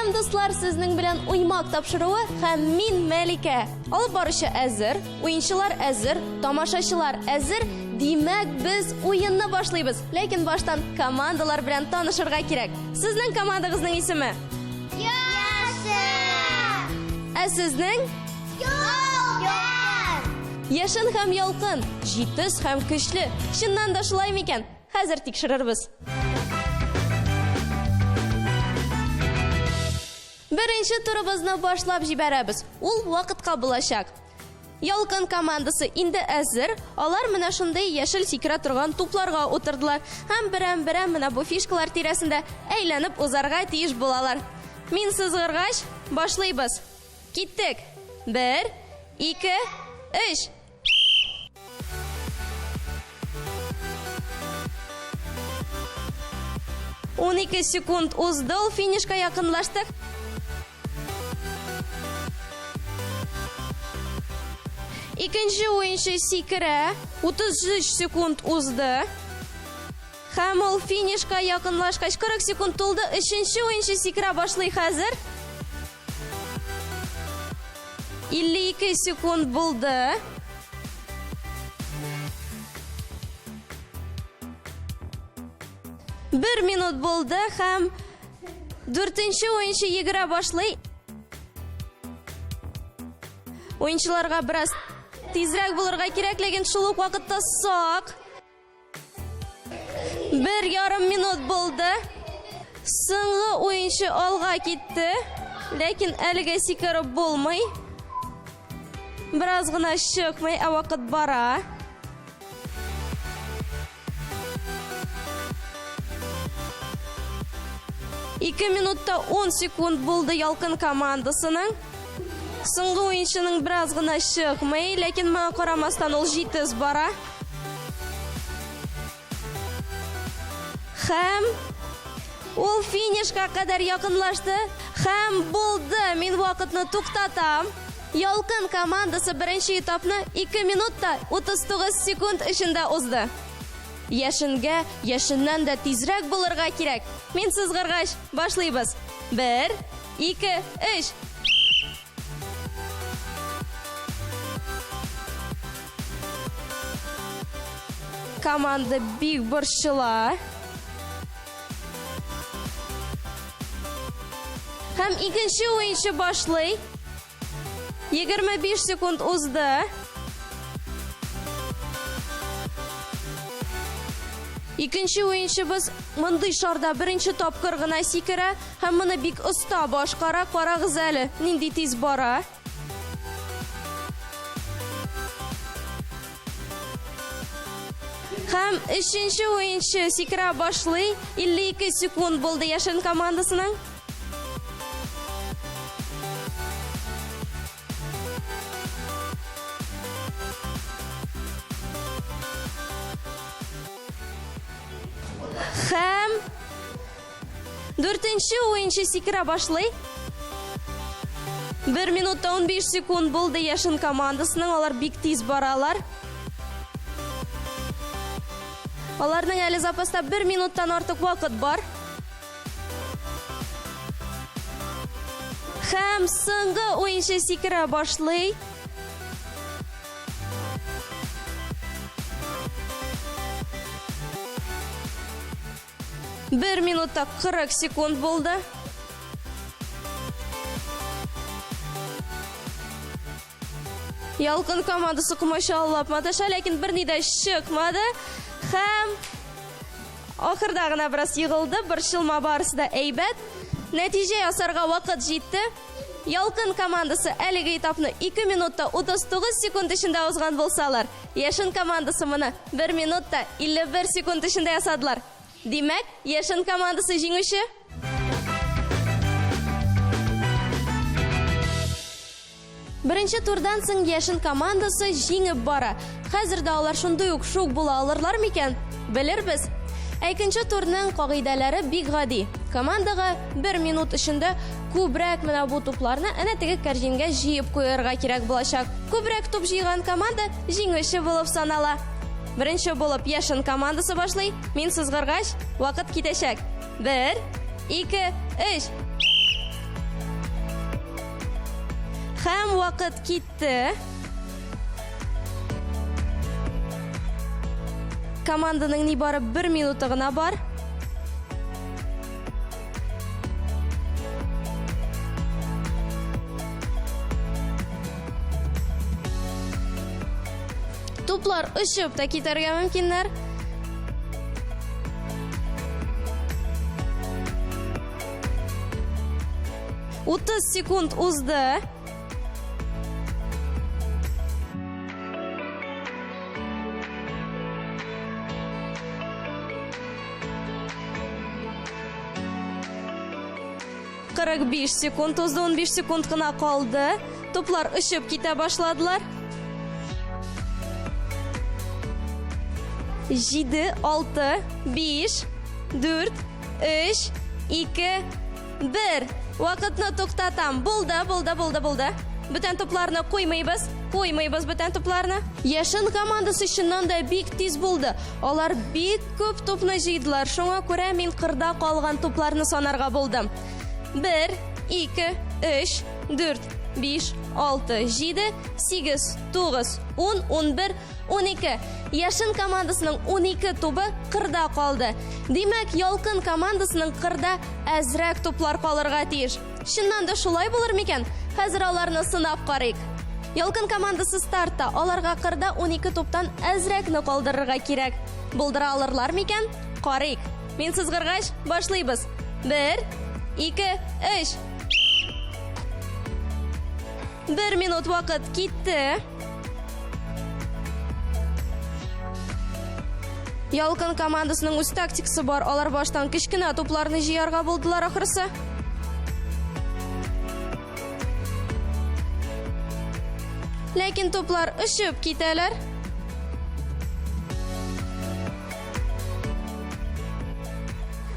Һәм дуслар, сезнең белән уймак тапшыруы һәм мин Мәликә. Алып баручы әзер, уенчылар әзер, тамашачылар әзер. Димәк, без уенны башлыйбыз. Ләкин баштан командалар белән танышырга кирәк. Сезнең командагызның исеме? Яшен! Ә сезнең? Ялкын! Яшен һәм ялкын, җитез һәм көчле. Чыннан да шулай микән? Хәзер тикшерербез. Беренче турыбызны башлап җибәрәбез. Ул вакытка булачак. Ялкын командасы инде әзер. Алар менә шундый яшел сикерә торган тупларга утырдылар. Һәм берәм-берәм менә бу фишкалар тирәсендә әйләнеп узарга тиеш булалар. Мин сызгыргач, башлыйбыз. Киттек. 1, 2, 3. Он 12 секунд узды, ул финишка якынлаштык. Икенче уенчы сикерә, 33 секунд узды. Һәм ул финишка якынлашкач 40 секунд тулды. Өченче уенчы сикерә башлый хәзер. 52 секунд булды. Bir minut булды һәм 4нче уенчы йөгерә башлый. Уенчыларга бераз тизрәк булырга кирәк, ләкин шул ук вакытта сак. 1,5 минут булды. Соңгы уенчы алга китте, ләкин әлегә сикереп булмый. Бераз гына чыкмый, ә вакыт бара. Ике минутта 10 секунд булды ялкын командасының. Соңгы уенчының бераз гына чыкмый, ләкин моңа карамастан ул җитез бара. Һәм ул финишка кадәр якынлашты. Һәм булды. Мин вакытны туктатам. Ялкын командасы беренче этапны 2 минутта 39 секунд эчендә узды. Яшенгә яшеннән дә тизрәк булырга кирәк. Мин сызгыргач, башлыйбыз. 1, 2, 3. Команда бик борчыла. Һәм икенче уенчы башлый. 25 секунд узды. Икенче уенчыбыз мондый шарда беренче тапкыр гына сикерә һәм моны бик оста башкара. Карагыз әле, нинди тиз бара. Һәм өченче уенчы сикерә башлый. 52 секунд булды яшен командасының. Һәм 4нче уенчы сикерә башлый. 1 минутта 15 секунд булды яшен командасының. Алар бик тиз баралар. Аларның әле запаста 1 минуттан артык вакыт бар. Һәм соңгы уенчы сикерә башлый. Bir minutta 40 sekund булды. Ялкын командасы кумачаллап маташа, ләкин берни дә чыкмады. Һәм ахырда гына бераз йыгылды. Борчылма барысы да әйбәт. Нәтиҗә ясарга вакыт җитте. Ялкын командасы әлеге этапны 2 минутта 39 секунд эчендә узган булсалар, яшен командасы моны 1 минутта 51 секунд эчендә ясадылар. Димәк, яшен командасы җиңүче. Беренче турдан соң яшен командасы җиңеп бара. Хәзер дә алар шундый ук шук була алырлар микән? Белербез. Икенче турның кагыйдәләре бик гади. Командага 1 минут эчендә күбрәк менә бу тупларны әнә теге кәрҗингә җыеп куярга кирәк булачак. Күбрәк туп җыйган команда җиңүче булып санала. Беренче булып яшен командасы башлый. Мин сызгыргач, вакыт китәчәк. 1, 2, 3. Hem vaqt ketdi. Komandaning nibari 1 minutigina bor. To'plar uchib da ketarga mumkinlar. O'ttiz sekund uzdi. Qirq besh sekund uzdi, 15 sekundgina qoldi. To'plar uchib keta boshladilar. 7, 6, 5, 4, 3, 2, 1. Vaqtni to'xtatam. Bo'ldi. Bütün to'plarni qo'ymaymiz bütün to'plarni. Yashin komandasi shundan da bek tez bo'ldi. Ular bek ko'p to'pni jiydilar. Shunga ko'ra men qirda qolgan to'plarni sanarga bo'ldim. 1, 2, 3, 4, 5, 6, 7, 8, 9, 10, 11, 12. Yashin komandasining 12 to'pi qirda qoldi. Demak, Yolqin komandasining qirda azroq to'plar qolirga tegish. Shundan da shulay bo'larmikan? Hozir ularni sinab qaraylik. Yolqin komandasi startda ularga qirda 12 to'pdan azroqni qoldirishga kerak. Bildira olurlarmikan? Qaraylik. Men sizg'irg'ach boshlaymiz. 1, 2, 3. 1 minut vaqt ketdi. Yolqin komandasining o'z taktikasi bor. Ular boshdan kichkina to'plarni jiyarga bo'ldilar oxirisi. Lekin to'plar uchib ketalar.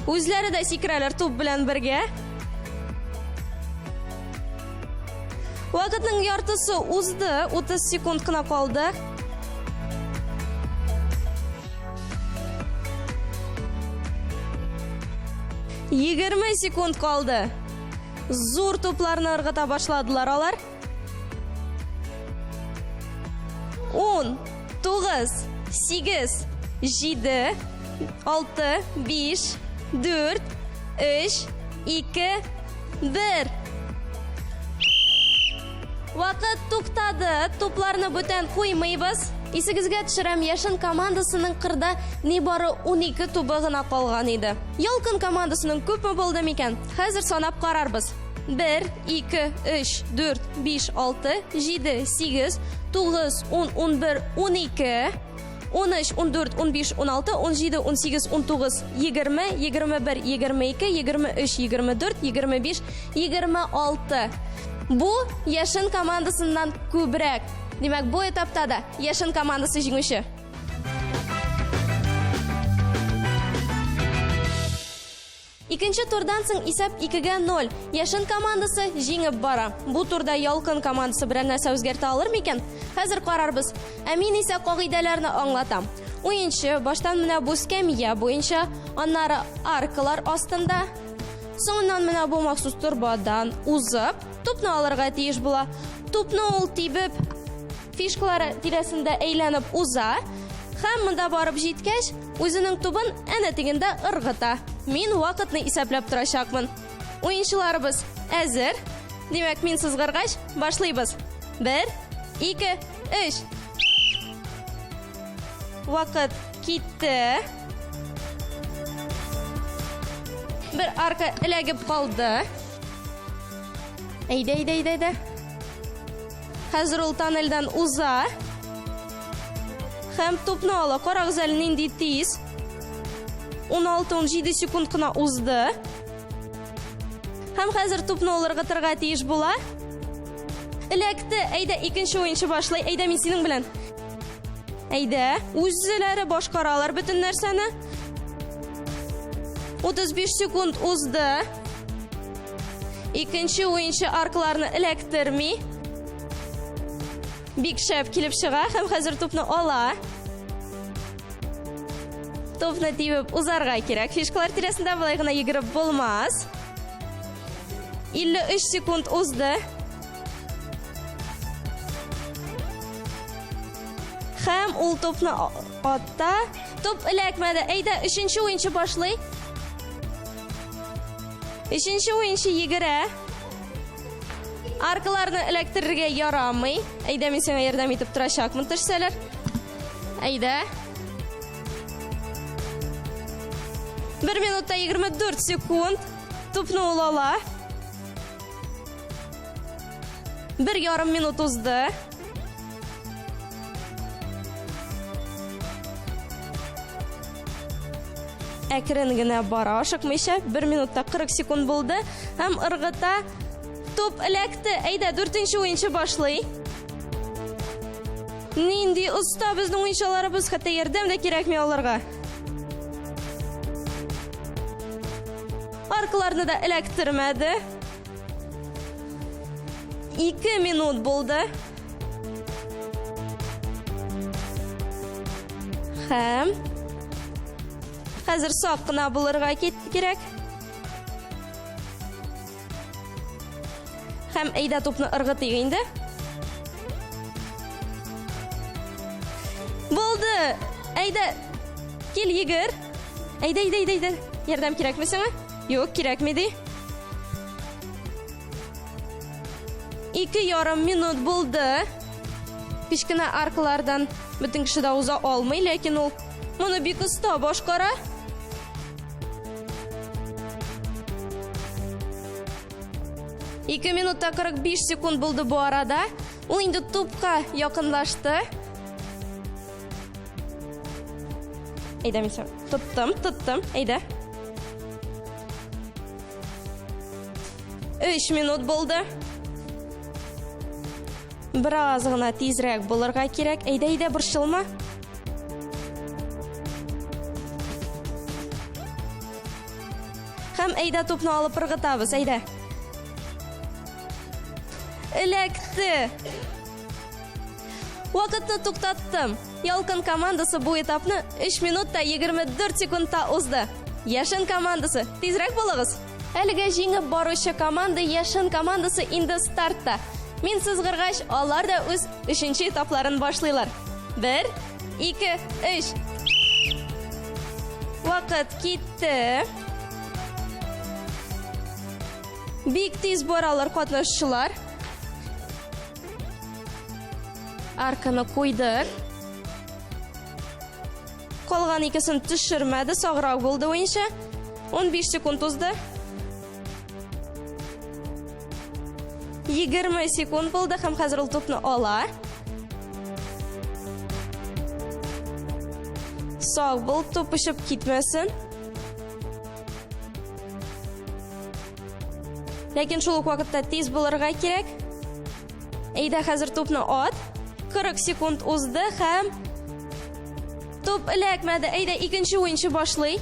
O'zlarida sikralar to'p bilan birga. Vaqtning yartisi uzdi, 30 sekundgina qoldi. Yigirma sekund qoldi. Zo'r to'plarni irg'ita boshladilar ular. 10, 9, 8, 7, 6, 5, 4, 3, 2, 1. Vaqt to'xtadi. To'plarni bo'tan qo'ymaymiz. Esigizga tushiram, Yashin komandasining qirda nebari 12 to'pig'ina qolgan edi. Yolqin komandasining ko'pmi bo'ldimi ekan? Hozir sanab qararmiz. 1, 2, 3, 4, 5, 6, 7, 8, 9, 10, 11, 12, 13, 14, 15, 16, 17, 18, 19, 20, 21, 22, 23, 24, 25, 26. Bu Yashin komandasidan ko'proq. Demak, bu etapda da Yashin komandasi jing'ishi. Ikkinchi turdan so'ng hisob 2-0. Yashin komandasi jingib bora. Bu turda Yolqin komandasi bilan narsa o'zgarta olarmikan? Hozir qararmiz. Amin esa qoidalarni anglatam. O'yinchi boshdan mana bu skamiya bo'yicha, anlari arkalar ostida, so'ngdan mana bu maxsus turbadan uzib, to'pni olirga tegish bo'la. To'pni ol tibib fishkalari tirasida aylanib uza, hammada borib yetkash, o'zining to'pin ana teginda irg'ita. Men vaqtni hisoblab turashaqman. O'yinchilarimiz hazır. Demak, men sizg'irg'ach boshlaymiz. 1, 2, 3. Vaqt ketdi. Bir arka ilagib qoldi. Ayda. Hozir ul toneldan uza. Ham to'pni ola, qarag'zalining tez. 16-17 sekundgina uzdi. Ham hozir to'pni olirga tirga tegish bo'la. Ilakdi. Ayda, ikkinchi o'yinchi boshlay. Ayda, men sening bilan. Ayda, o'zlari boshqaralar bütün narsani. 35 sekund uzdi. Ikkinchi o'yinchi arkalarni ilaktirmay Bikshab kelib chiqa, ham hozir to'pni ola. To'pni tibib uzarga kerak. Fishkalar tirasida bo'laygina yigirib bo'lmas. 53 sekund uzdi. Hem ul topni otda. Top ilakmadi. Ayda 3-o'yinchi boshlay. 3-o'yinchi yigira. Arkalarni ilaktirishga yaramay. Ayda men senga yordam etib turashakman tursalar. Ayda 1 minutda 24 sekund topni ulala. 1,5 minut uzdi. Ekrangina bora oshiqmaycha 1 minutda 40 sekund bo'ldi. Ham irg'ita top ilakdi. Ayda 4-o'yinchi boshlay. Nindi usta bizning o'yinchilarimiz katta yordamda kerakmi ularga? Arkalarni da ilaktirmadi. 2 minut bo'ldi. Ham hozir soqqina bularga kerak. Ham ayda topni irg'iting endi. Bo'ldi. Ayda kel yigir. Ayda. Yordam kerakmi senga? Yo'q, kerakmidi. 2,5 minut bo'ldi. Kichkina arkalardan butun kishi da uza olmay, lekin u buni bek usta boshqara. Ikki minutda 45 sekund bo'ldi bu arada. U endi to'pga yaqinlashdi. Ayda men tutdim. Ayda. 3 minut bo'ldi. Birozgina tezroq bo'larga kerak. Ayda bir shilma. Ham ayda to'pni olib irg'itamiz. Ayda. Ilakdi. Vaqtni to'xtatdim. Yolqin komandasi bu etapni 3 minutda 24 sekundda uzdi. Yashin komandasi, tezroq bo'ling'iz. Haligi yengib boruvchi komanda Yashin komandasi endi startda. Men siz g'irg'ash, onlar da o'z 3-etaplarini boshlaylar. 1, 2, 3. Vaqt ketdi. Big tez boralar qatnashchilar. Arkani qo'ydi. Qolgan ikkisini tushirmadi, sog'roq bo'ldi o'yinchi. 15 sekund uzdi. 20 sekund bo'ldi, ham hozir to'pni ola. Sog' bo'l, to'pishib ketmasin. Lekin shu vaqtda tez bo'larga kerak. Ayda hozir to'pni ot. 40 sekund uzdi, ham to'p ilakmadi. Ayda ikkinchi o'yinchi boshlay.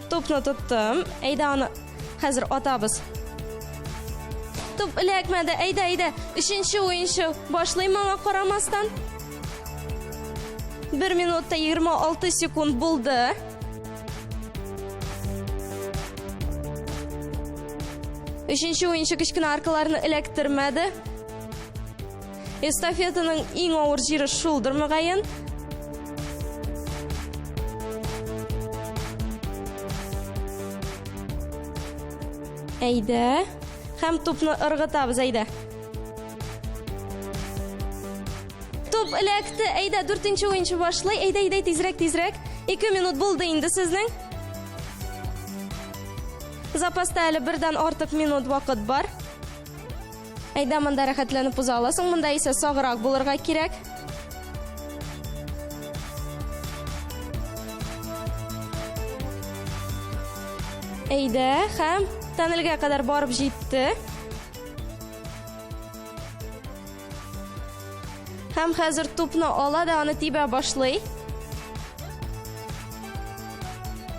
To'pni tutdim. Ayda uni hozir otamiz. To'p ilakmadi. Ayda. 3-o'yinchi boshlayman qaramasdan. 1 minutda 26 sekund bo'ldi. Uchinchi o'yinchi kichkina arkalarni ilaktirmadi. Estafetaning eng og'ir jeri shoulder-mug'ayin. Ayda, ham to'pni irg'itamiz. Ayda. To'p ilakdi. Ayda 4-o'yinchi boshlay. Ayda tezroq. 2 minut bo'ldi endi sizning. Zapasda hali 1dan ortiq minut vaqt bor. Ayda menda harakatlanib uza olasan, bunda esa sog'roq bo'larga kerak. Ayda ham tanilga qadar borib yetdi. Ham hozir to'pni oladi, uni tiba boshlay.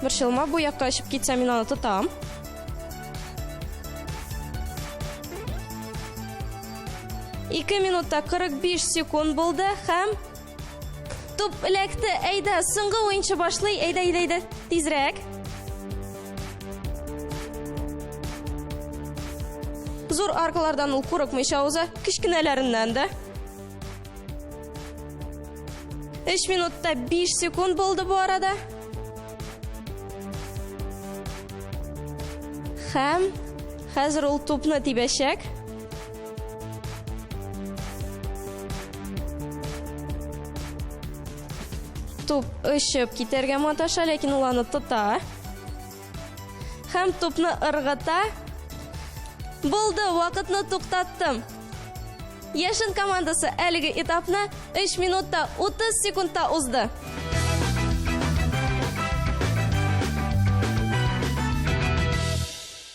Bir shilma bu yoqqa oshib ketsa men uni tutam. 2 минутта 45 секунд болды һәм топ эләкте. Әйдә, соңгы уенчы башлый. Әйдә, тизрәк. Зур аркалардан ул курыкмыйча уза, кичкенәләреннән дә. 3 минутта 5 секунд болды бу арада. Һәм хәзер ул тупны тибәчәк. Туп ышып китәргә маташа, ләкин ул аны тота. Һәм тупны ыргыта. Булды, вакытны туктаттым. Яшын командасы әлеге этапны 3 минутта 30 секундта узды.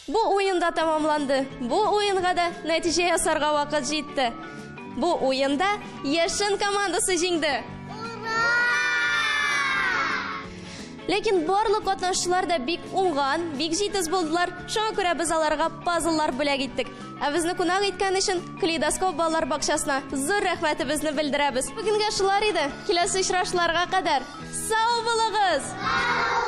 Бу уенда тамамланды. Бу уенга да нәтиҗә ясарга вакыт җитте. Бу уенда Яшын командасы җиңде. Ләкин барлык катнашучылар да бик уңган, бик җитез булдылар. Шуңа күрә без аларга пазллар бүләк иттек. Ә безне кунак иткән өчен Калейдоскоп балалар бакчасына зур рәхмәтебезне белдерәбез. Бүгенгә шулар иде. Киләсе очрашуларга кадәр сау булыгыз!